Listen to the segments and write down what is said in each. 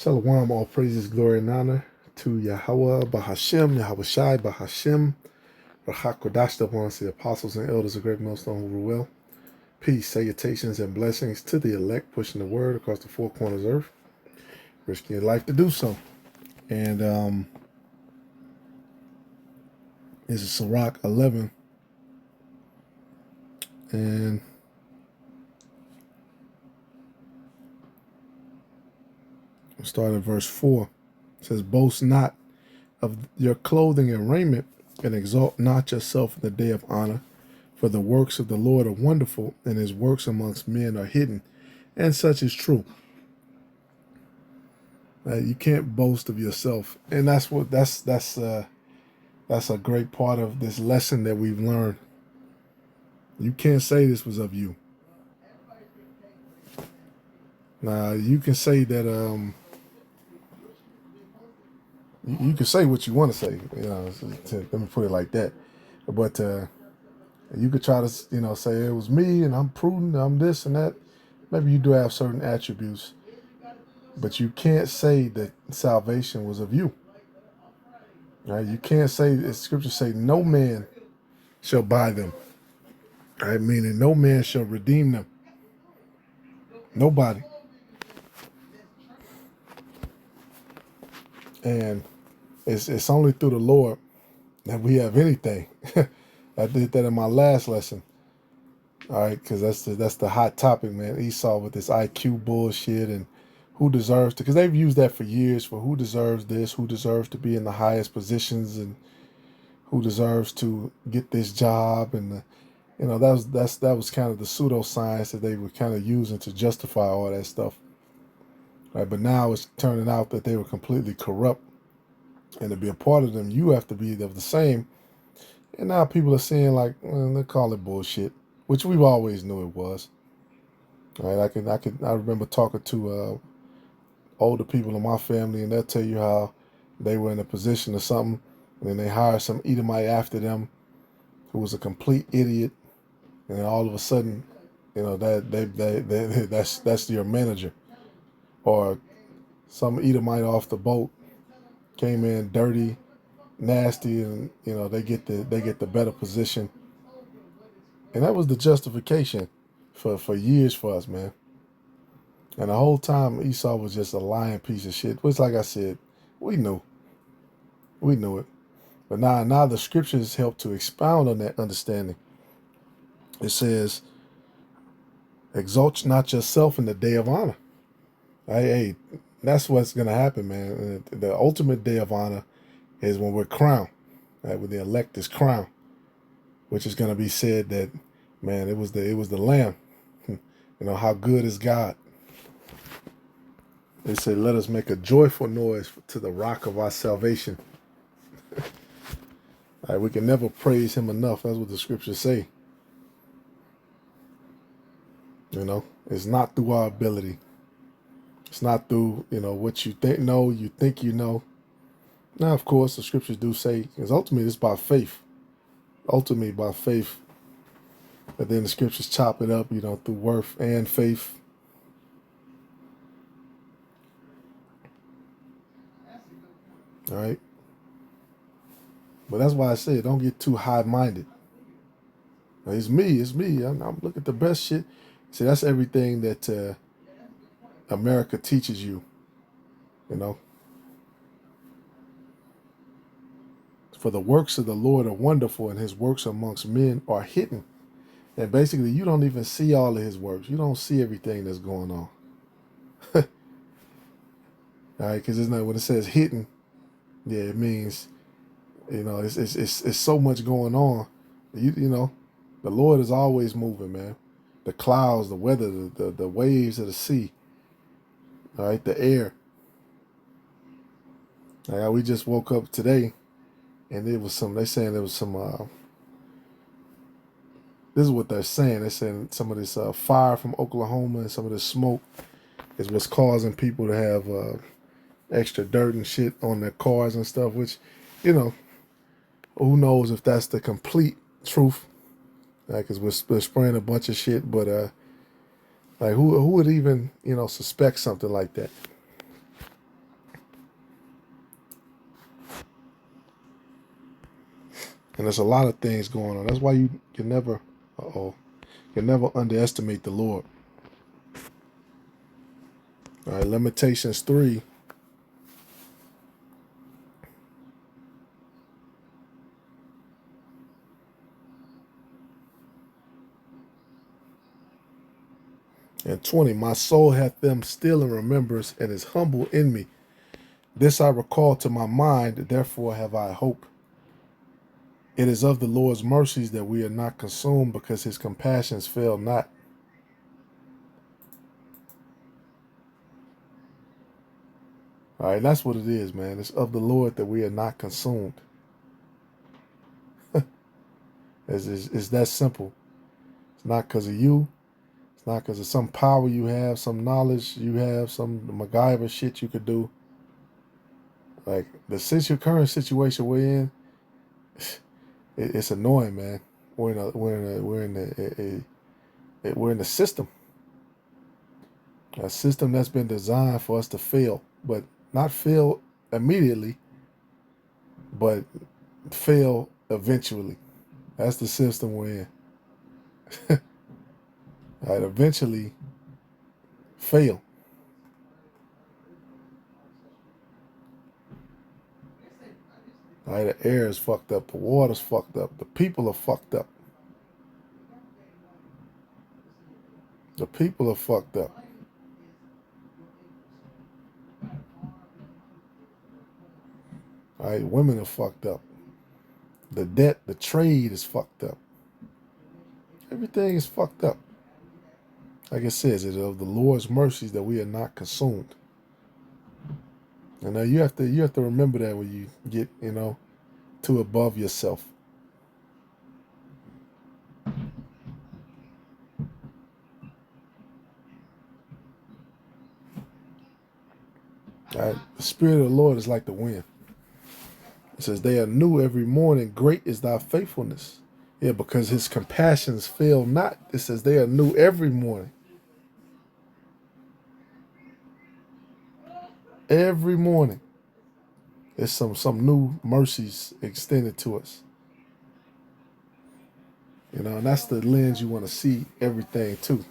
Shalom, all praises, glory, and honor to Yahweh, Bahashem, Yahweh Shai, Bahashem, Rachakodash, upon us, the apostles and elders of Great Millstone who rule well. Peace, salutations, and blessings to the elect, pushing the word across the four corners of earth, risking your life to do so. And this is Sirach 11. And we'll start at verse 4. It says, boast not of your clothing and raiment, and exalt not yourself in the day of honor. For the works of the Lord are wonderful, and his works amongst men are hidden. And such is true. You can't boast of yourself. And that's a great part of this lesson that we've learned. You can't say this was of you. Now, you can say that you can say what you want to say, let me put it like that. But you could try to, say it was me and I'm prudent, I'm this and that. Maybe you do have certain attributes, but you can't say that salvation was of you. Right? You can't say, as scripture say, no man shall buy them. Right? Meaning no man shall redeem them. Nobody. And it's only through the Lord that we have anything. I did that in my last lesson. All right, because that's the hot topic, man. Esau with this IQ bullshit and who deserves to, because they've used that for years for who deserves this, who deserves to be in the highest positions, and who deserves to get this job, and that was kind of the pseudoscience that they were kind of using to justify all that stuff. Right, but now it's turning out that they were completely corrupt, and to be a part of them, you have to be of the same. And now people are saying like, well, they call it bullshit, which we've always knew it was. Right? I remember talking to older people in my family, and they'll tell you how they were in a position or something, and then they hired some Edomite after them who was a complete idiot, and then all of a sudden, that's your manager. Or some Edomite off the boat came in dirty, nasty, and they get the better position. And that was the justification for years for us, man. And the whole time Esau was just a lying piece of shit, which, like I said, we knew it. But now the scriptures help to expound on that understanding. It says, exalt not yourself in the day of honor. Hey, that's what's going to happen, man. The ultimate day of honor is when we're crowned, right? When the elect is crowned, which is going to be said that, man, it was the Lamb. How good is God? They say, let us make a joyful noise to the rock of our salvation. Right, we can never praise him enough. That's what the scriptures say. It's not through our ability. It's not through, what you think you know. Now, of course, the scriptures do say, because ultimately it's by faith. Ultimately by faith. But then the scriptures chop it up, through worth and faith. All right. But that's why I say don't get too high-minded. It's me. I'm looking at the best shit. See, that's everything that America teaches you. For the works of the Lord are wonderful, and his works amongst men are hidden. And basically, you don't even see all of his works. You don't see everything that's going on. All right, because it's not, when it says hidden, yeah, it means, it's so much going on. The Lord is always moving, man. The clouds, the weather, the waves of the sea, all right, the air. We just woke up today, and they're saying there was some, this is what they're saying. They're saying some of this fire from Oklahoma and some of this smoke is what's causing people to have extra dirt and shit on their cars and stuff, which, who knows if that's the complete truth. Because we're spraying a bunch of shit, but who would even, suspect something like that? And there's a lot of things going on. That's why you can never, you never underestimate the Lord. All right, Lamentations 3. And 20, my soul hath them still in remembrance and is humble in me. This I recall to my mind, therefore have I hope. It is of the Lord's mercies that we are not consumed, because his compassions fail not. All right, that's what it is, man. It's of the Lord that we are not consumed. It's that simple. It's not because of you. It's not because of some power you have, some knowledge you have, some MacGyver shit you could do. Like the current situation we're in, it's annoying, man. We're in a system, a system that's been designed for us to fail, but not fail immediately, but fail eventually. That's the system we're in. All right, eventually fail. All right, the air is fucked up, the water's fucked up, the people are fucked up. The people are fucked up. All right, women are fucked up. The debt, the trade is fucked up. Everything is fucked up. Like it says, it is of the Lord's mercies that we are not consumed. And now you have to remember that when you get, too above yourself. All right, the Spirit of the Lord is like the wind. It says, they are new every morning. Great is thy faithfulness. Yeah, because his compassions fail not. It says they are new every morning. Every morning. There's some new mercies extended to us. And that's the lens you want to see everything too.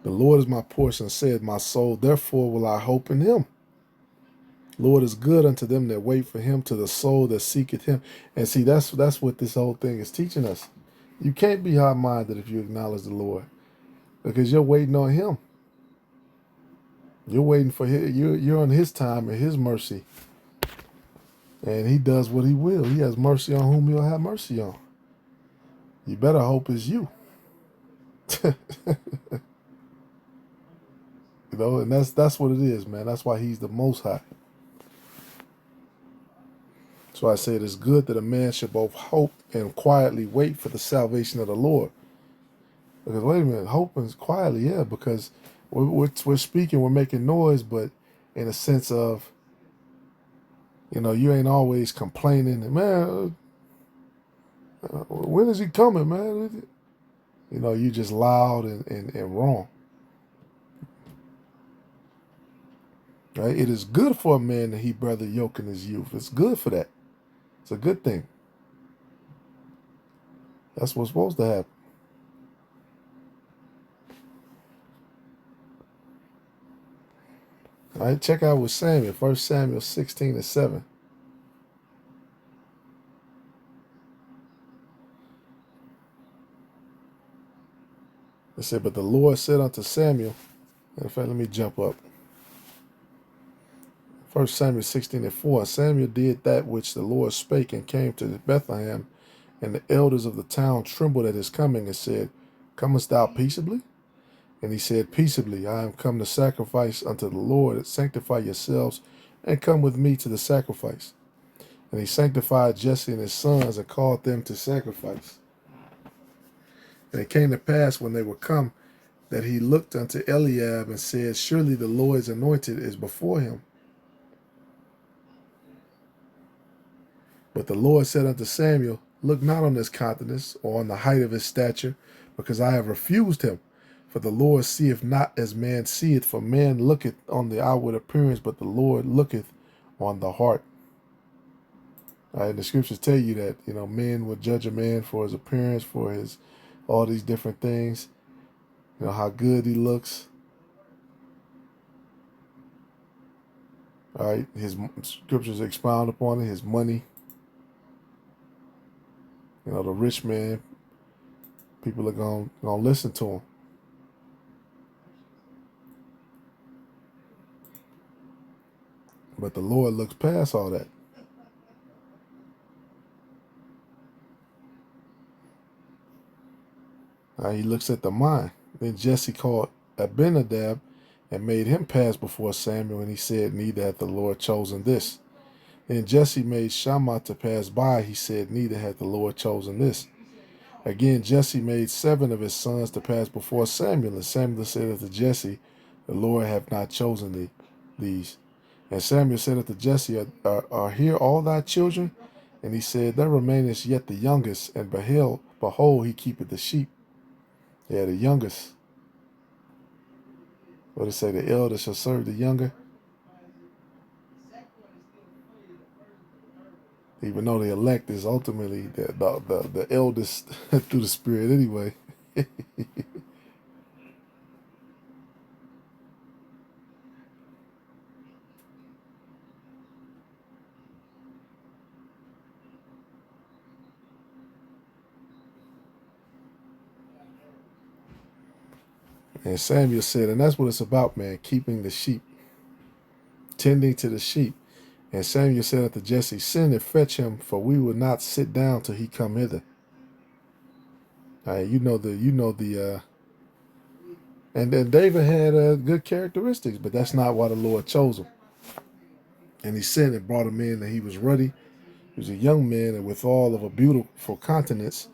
The Lord is my portion, said my soul, therefore will I hope in him. Lord is good unto them that wait for him, to the soul that seeketh him. And see, that's what this whole thing is teaching us. You can't be high-minded if you acknowledge the Lord, because you're waiting on him. You're waiting for him. You're on his time and his mercy. And he does what he will. He has mercy on whom he'll have mercy on. You better hope it's you. And that's what it is, man. That's why he's the Most High. So I say it is good that a man should both hope and quietly wait for the salvation of the Lord. Because wait a minute, hoping quietly, yeah, because we're speaking, we're making noise, but in a sense of, you ain't always complaining, man, when is he coming, man? You just loud and wrong. Right? It is good for a man that he brother yoke in his youth. It's good for that. It's a good thing. That's what's supposed to happen. All right, check out with Samuel, 1 Samuel 16:7. It said, but the Lord said unto Samuel, in fact, let me jump up. 1 Samuel 16:4, Samuel did that which the Lord spake, and came to Bethlehem, and the elders of the town trembled at his coming, and said, comest thou peaceably? And he said, peaceably, I am come to sacrifice unto the Lord. Sanctify yourselves, and come with me to the sacrifice. And he sanctified Jesse and his sons, and called them to sacrifice. And it came to pass, when they were come, that he looked unto Eliab, and said, surely the Lord's anointed is before him. But the Lord said unto Samuel, look not on his countenance, or on the height of his stature, because I have refused him. For the Lord seeth not as man seeth, for man looketh on the outward appearance, but the Lord looketh on the heart. All right, the scriptures tell you that, men will judge a man for his appearance, for his all these different things, how good he looks. All right, his scriptures expound upon it, his money. The rich man, people are gonna listen to him. But the Lord looks past all that. He looks at the mind. Then Jesse called Abinadab and made him pass before Samuel, and he said, neither hath the Lord chosen this. Then Jesse made Shammah to pass by. He said, neither hath the Lord chosen this. Again, Jesse made 7 of his sons to pass before Samuel. And Samuel said unto Jesse, the Lord hath not chosen these. And Samuel said unto Jesse, are here all thy children? And he said, there remaineth yet the youngest. And behold, he keepeth the sheep. Yeah, the youngest. What it say? The elder shall serve the younger. Even though the elect is ultimately the eldest through the Spirit anyway. And Samuel said, and that's what it's about, man, keeping the sheep, tending to the sheep. And Samuel said unto Jesse, send and fetch him, for we will not sit down till he come hither. All right, and then David had good characteristics, but that's not why the Lord chose him. And he sent and brought him in, and he was ruddy. He was a young man, and withal of a beautiful countenance,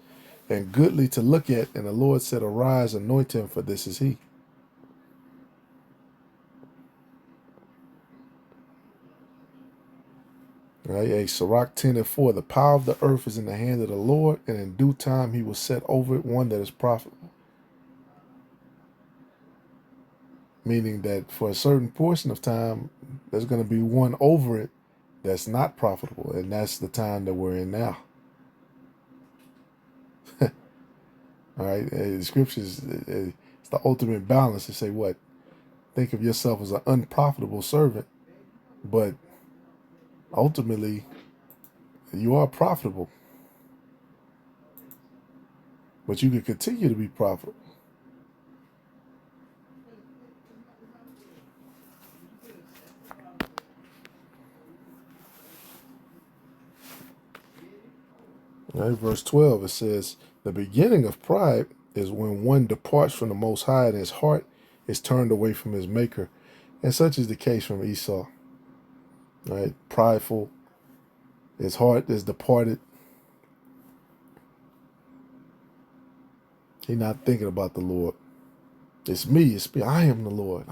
and goodly to look at. And the Lord said, arise, anoint him, for this is he. Right, Sirach 10:4. The power of the earth is in the hand of the Lord, and in due time he will set over it one that is profitable. Meaning that for a certain portion of time, there's going to be one over it that's not profitable, and that's the time that we're in now. All right, the scriptures, it's the ultimate balance to say what? Think of yourself as an unprofitable servant, but ultimately you are profitable. But you can continue to be profitable. All right, verse 12, it says, the beginning of pride is when one departs from the Most High and his heart is turned away from his maker. And such is the case from Esau. All right, prideful, his heart is departed. He's not thinking about the Lord. It's me. I am the Lord.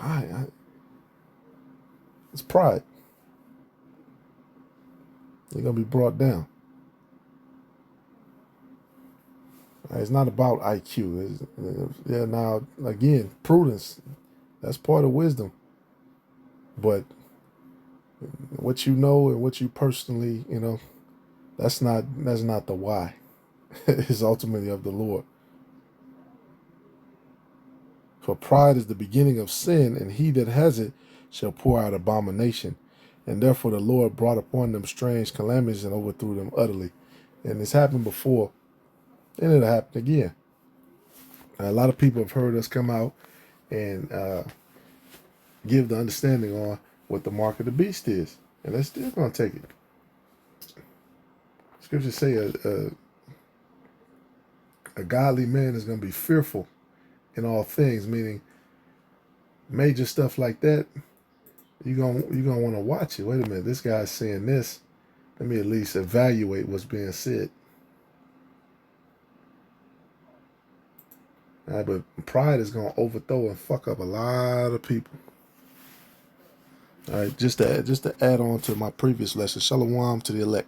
It's pride. You're going to be brought down. It's not about IQ. Now, again, prudence, that's part of wisdom. But what you know and what you personally, that's not the why. It's ultimately of the Lord. For pride is the beginning of sin, and he that has it shall pour out abomination. And therefore the Lord brought upon them strange calamities and overthrew them utterly. And it's happened before, and it'll happen again. A lot of people have heard us come out and give the understanding on what the mark of the beast is, and they're still going to take it. Scriptures say a godly man is going to be fearful in all things, meaning major stuff like that. You're gonna want to watch it. Wait a minute, this guy's saying this. Let me at least evaluate what's being said. All right, but pride is going to overthrow and fuck up a lot of people. All right, just to add on to my previous lesson, shalom to the elect.